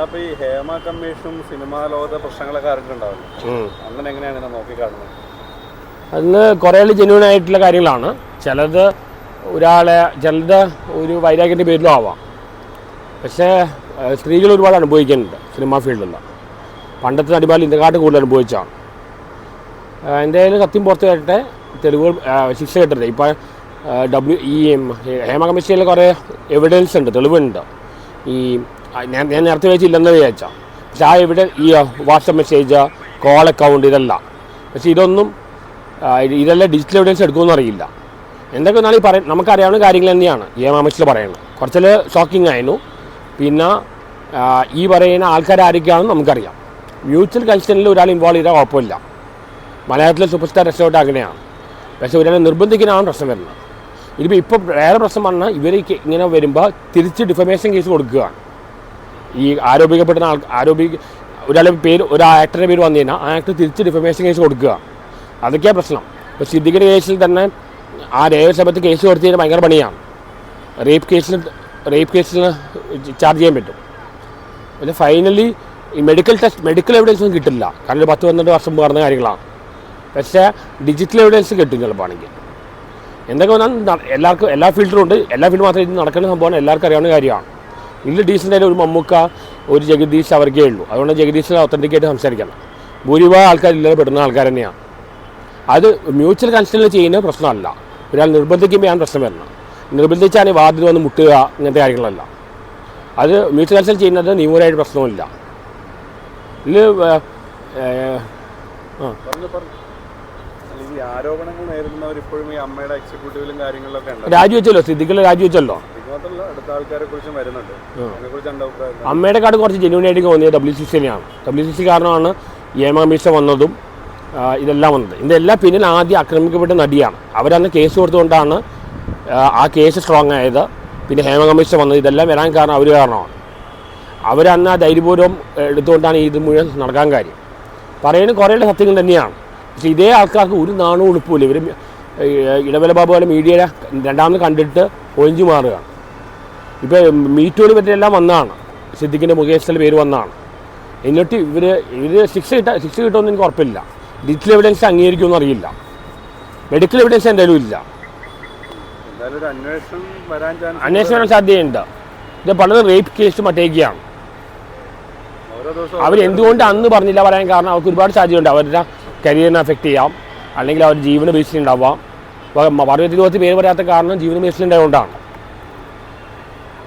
അപ്പൊ ഈ ഹേമ കമ്മീഷനും സിനിമാ ലോകത്തെ പ്രശ്നങ്ങളൊക്കെ അറിഞ്ഞിട്ടുണ്ടാവില്ല, അങ്ങനെ എങ്ങനെയാണ് ഇതിനെ നോക്കിക്കാണുന്നത്? അതിന് കുറേ ജെന്യൂൻ ആയിട്ടുള്ള കാര്യങ്ങളാണ്. ചിലത് ഒരു വൈരാഗ്യത്തിൻ്റെ പേരിലും ആവാം. പക്ഷേ സ്ത്രീകൾ ഒരുപാട് അനുഭവിക്കുന്നുണ്ട് സിനിമാ ഫീൽഡിൽ. പണ്ടത്തെ നടിമാർ ഇതിനെക്കാട്ടും കൂടുതൽ അനുഭവിച്ചാണ്. എന്തായാലും സത്യം പുറത്ത് കേട്ടെ, തെളിവുകൾ ശിക്ഷ കേട്ടിട്ട് ഇപ്പോൾ ഹേമ കമ്മീഷനിൽ കുറേ എവിഡൻസ് ഉണ്ട്, തെളിവുണ്ട്. ഞാൻ നേരത്തെ വെച്ചില്ലെന്ന് വിചാരിച്ചാൽ, പക്ഷേ ആ ഈ വാട്സപ്പ് മെസ്സേജ്, കോൾ അക്കൗണ്ട് ഇതെല്ലാം, പക്ഷേ ഇതെല്ലാം ഡിജിറ്റൽ എവിഡൻസ് എടുക്കുമെന്ന് അറിയില്ല. എന്തൊക്കെ വന്നാലും നമുക്കറിയാവുന്ന കാര്യങ്ങൾ തന്നെയാണ് ഹേമ കമ്മീഷനിൽ പറയുന്നത്. കുറച്ചിൽ ഷോക്കിംഗ് ആയിരുന്നു. പിന്നെ ഈ പറയുന്ന ആൾക്കാർ ആരൊക്കെയാണെന്ന് നമുക്കറിയാം. മ്യൂച്വൽ കൺസെൻറ്റിൽ ഒരാൾ ഇൻവോൾവ് ചെയ്താൽ കുഴപ്പമില്ല. മലയാളത്തിലെ സൂപ്പർ സ്റ്റാർ രക്ഷപ്പെട്ട അങ്ങനെയാണ്. പക്ഷേ ഒരാളെ നിർബന്ധിക്കാനാണ് പ്രശ്നം വരുന്നത്. ഇപ്പോൾ വേറെ പ്രശ്നം പറഞ്ഞാൽ ഇവർ ഇങ്ങനെ വരുമ്പോൾ തിരിച്ച് ഡിഫമേഷൻ കേസ് കൊടുക്കുകയാണ്. ഈ ആരോപിക്കപ്പെടുന്ന ഒരു ആക്ടറുടെ പേര് വന്നു കഴിഞ്ഞാൽ ആ ആക്ടർ തിരിച്ച് ഡിഫമേഷൻ കേസ് കൊടുക്കുക. അതൊക്കെയാണ് പ്രശ്നം. ഇപ്പോൾ സിദ്ദിഖിൻ്റെ കേസിൽ തന്നെ ആ രേഖസഭത്ത് കേസ് കൊടുത്തു കഴിഞ്ഞാൽ ഭയങ്കര പണിയാണ്. റേപ്പ് കേസിൽ ചാർജ് ചെയ്യാൻ പറ്റും. പിന്നെ ഫൈനലി ഈ മെഡിക്കൽ എവിഡൻസ് ഒന്നും കിട്ടില്ല. കാരണം 10-12 വർഷം പറഞ്ഞ കാര്യങ്ങളാണ്. പക്ഷേ ഡിജിറ്റൽ എവിഡൻസ് കിട്ടും ചിലപ്പോൾ ആണെങ്കിൽ. എന്തൊക്കെ വന്നാൽ എല്ലാ ഫീൽഡിലും ഉണ്ട്. എല്ലാ ഫീൽഡ് മാത്രമേ ഇത് നടക്കുന്ന സംഭവമാണ്, എല്ലാവർക്കും അറിയാവുന്ന കാര്യമാണ്. ഇതിൽ ഡീസൻ്റായിട്ട് ഒരു മമ്മൂക്ക, ഒരു ജഗദീഷ് അവർക്കേ ഉള്ളൂ. അതുകൊണ്ട് ജഗദീഷിനെ ഒത്തൻറ്റിക്കായിട്ട് സംസാരിക്കണം. ഭൂരിഭാഗം ആൾക്കാരില്ലാതെ പെടുന്ന ആൾക്കാർ തന്നെയാണ്. അത് മ്യൂച്വൽ കൺസെൻറ്റിൽ ചെയ്യുന്ന പ്രശ്നമല്ല. ഒരാൾ നിർബന്ധിക്കുമ്പോഴാണ് പ്രശ്നം വരുന്നത്. നിർബന്ധിച്ചാണ് വാതിൽ വന്ന് മുട്ടുക, ഇങ്ങനത്തെ കാര്യങ്ങളല്ല. അത് മ്യൂച്വൽ കൺസെൻറ്റ് ചെയ്യുന്നത് നിയമപരമായിട്ട് പ്രശ്നമില്ല. ഇതിൽ ആരോപണങ്ങൾ നേരിടുന്നവർ ഇപ്പോഴും ഈ അമ്മയുടെ എക്സിക്യൂട്ടീവിലും കാര്യങ്ങളിലൊക്കെ രാജിവെച്ചല്ലോ. സിദ്ദിഖിൽ രാജിവെച്ചല്ലോ. അമ്മയുടെ കാർഡ് കുറച്ച് ജെന്യൂൻ ആയിട്ട് തോന്നിയത് WCCനെയാണ്. WCC കാരണമാണ് ഹേമ കമ്മീഷൻ വന്നതും ഇതെല്ലാം വന്നത്. ഇതെല്ലാം പിന്നിൽ ആദ്യം ആക്രമിക്കപ്പെട്ട നടിയാണ്. അവരന്ന് കേസ് കൊടുത്തുകൊണ്ടാണ് ആ കേസ് സ്ട്രോങ് ആയത്. പിന്നെ ഹേമ കമ്മീഷൻ വന്നത്. ഇതെല്ലാം വരാൻ കാരണം അവർ കാരണമാണ്. അവരന്ന് ആ ധൈര്യപൂർവ്വം എടുത്തുകൊണ്ടാണ് ഇത് മുഴുവൻ നടക്കാൻ കാര്യം. പറയുന്നത് കുറേ സത്യങ്ങൾ തന്നെയാണ്. പക്ഷേ ഇതേ ആൾക്കാർക്ക് ഒരു നാണവും ഉളുപ്പില്ല. ഇവർ ഇടവേള ബാബു പോലെ മീഡിയയെ രണ്ടാമത് കണ്ടിട്ട് ഒഴിഞ്ഞു മാറുകയാണ്. ഇപ്പോൾ മീറ്റോളി പറ്റിയെല്ലാം വന്നതാണ്. സിദ്ദിഖിൻ്റെ മുകേഷിൻ്റെ പേര് വന്നതാണ്. എന്നിട്ട് ഇവർ ശിക്ഷ കിട്ടുമെന്ന് എനിക്ക് ഉറപ്പില്ല. ഡിജിറ്റൽ എവിഡൻസ് അംഗീകരിക്കുമെന്ന് അറിയില്ല. മെഡിക്കൽ എവിഡൻസ് എന്തായാലും ഇല്ല. അന്വേഷണം വരാൻ സാധ്യതയുണ്ട്. ഇത് പലതും റേപ്പ് കേസ് മറ്റേക്കാണ്. അവരെന്തുകൊണ്ട് അന്ന് പറഞ്ഞില്ല പറയാൻ കാരണം അവർക്ക് ഒരുപാട് സാധ്യതയുണ്ട്. അവരുടെ കരിയറിനെ അഫക്റ്റ് ചെയ്യാം, അല്ലെങ്കിൽ അവർ ജീവന ഭീഷണി ഉണ്ടാവാം. പർവ്വതത്തിൽ പേര് പറയാത്ത കാരണം ജീവന ഭീഷണി ഉണ്ടായതുകൊണ്ടാണ്.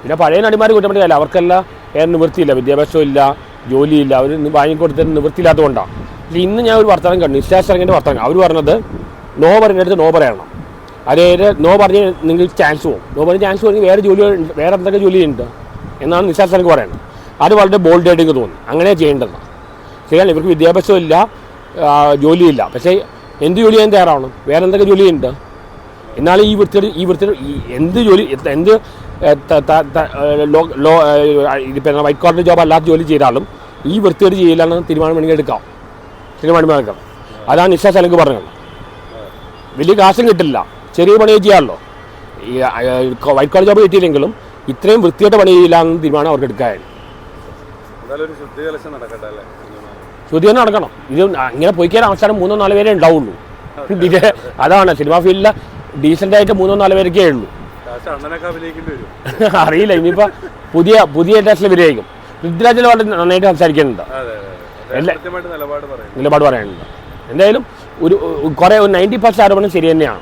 പിന്നെ പഴയ നടിമാർ കുറ്റപ്പെടുകയല്ല, അവർക്കെല്ലാം വേറെ നിവൃത്തിയില്ല, വിദ്യാഭ്യാസവും ഇല്ല, ജോലിയില്ല, അവർ വാങ്ങിക്കൊടുത്തതിന് നിവൃത്തിയില്ലാത്തതുകൊണ്ടാണ്. പക്ഷേ ഇന്ന് ഞാൻ ഒരു വർത്തമാനം കണ്ടു, നിശാശരങ്ങിൻ്റെ വർത്തമാനം. അവർ പറഞ്ഞത് നോ പറയുന്നിടത്ത് നോ പറയണം. അതായത് നോ പറഞ്ഞ് നിങ്ങൾക്ക് ചാൻസ് പോകും. നോ പറഞ്ഞ് ചാൻസ് പോകുമെങ്കിൽ വേറെ എന്തൊക്കെ ജോലിയുണ്ട് എന്നാണ് നിശാശരങ്ങ് പറയുന്നത്. അത് വളരെ ബോൾഡായിട്ട് എനിക്ക് തോന്നി. അങ്ങനെ ചെയ്യേണ്ടതാണ്. ശരിയാണ്, ഇവർക്ക് വിദ്യാഭ്യാസവും ഇല്ല, ജോലിയില്ല. പക്ഷേ എന്ത് ജോലി ചെയ്യാൻ തയ്യാറാവണം? വേറെ എന്തൊക്കെ ജോലിയുണ്ട്? എന്നാലും ഈ വൃത്തിയുടെ എന്ത് ജോലി, എന്ത് ഇതിപ്പോൾ വൈറ്റ് കോളർ ജോബ് അല്ലാത്ത ജോലി ചെയ്താലും ഈ വൃത്തിയോട് ചെയ്യില്ലാന്ന് തീരുമാനം എടുക്കാം. അതാണ് നിശാ സലങ്ക് പറഞ്ഞത്. വലിയ കാശും കിട്ടില്ല, ചെറിയ പണി ചെയ്യാമല്ലോ. ഈ വൈറ്റ് കോളർ ജോബ് കിട്ടിയില്ലെങ്കിലും ഇത്രയും വൃത്തിയായിട്ട് പണി ചെയ്യില്ല എന്ന് തീരുമാനം അവർക്ക് എടുക്കാൻ. ശുദ്ധീകരണം നടക്കണം. ഇത് ഇങ്ങനെ പോയിക്കാൻ അവസാനം 3-4 പേരേ ഉണ്ടാവുള്ളൂ. അതാണ് സിനിമാ ഫീൽഡിൽ ഡീസൻ്റായിട്ട് 3-4 പേരൊക്കെ ഉള്ളൂ. അറിയില്ല, ഇനിയിപ്പോൾ പുതിയ ടേസ്റ്റിൽ വരികയായിരിക്കും. പൃഥ്വിരാജിൽ വളരെ നന്നായിട്ട് സംസാരിക്കുന്നുണ്ട്, നിലപാട് പറയാനുണ്ട്. എന്തായാലും ഒരു 90% ആരോപണം ശരി തന്നെയാണ്.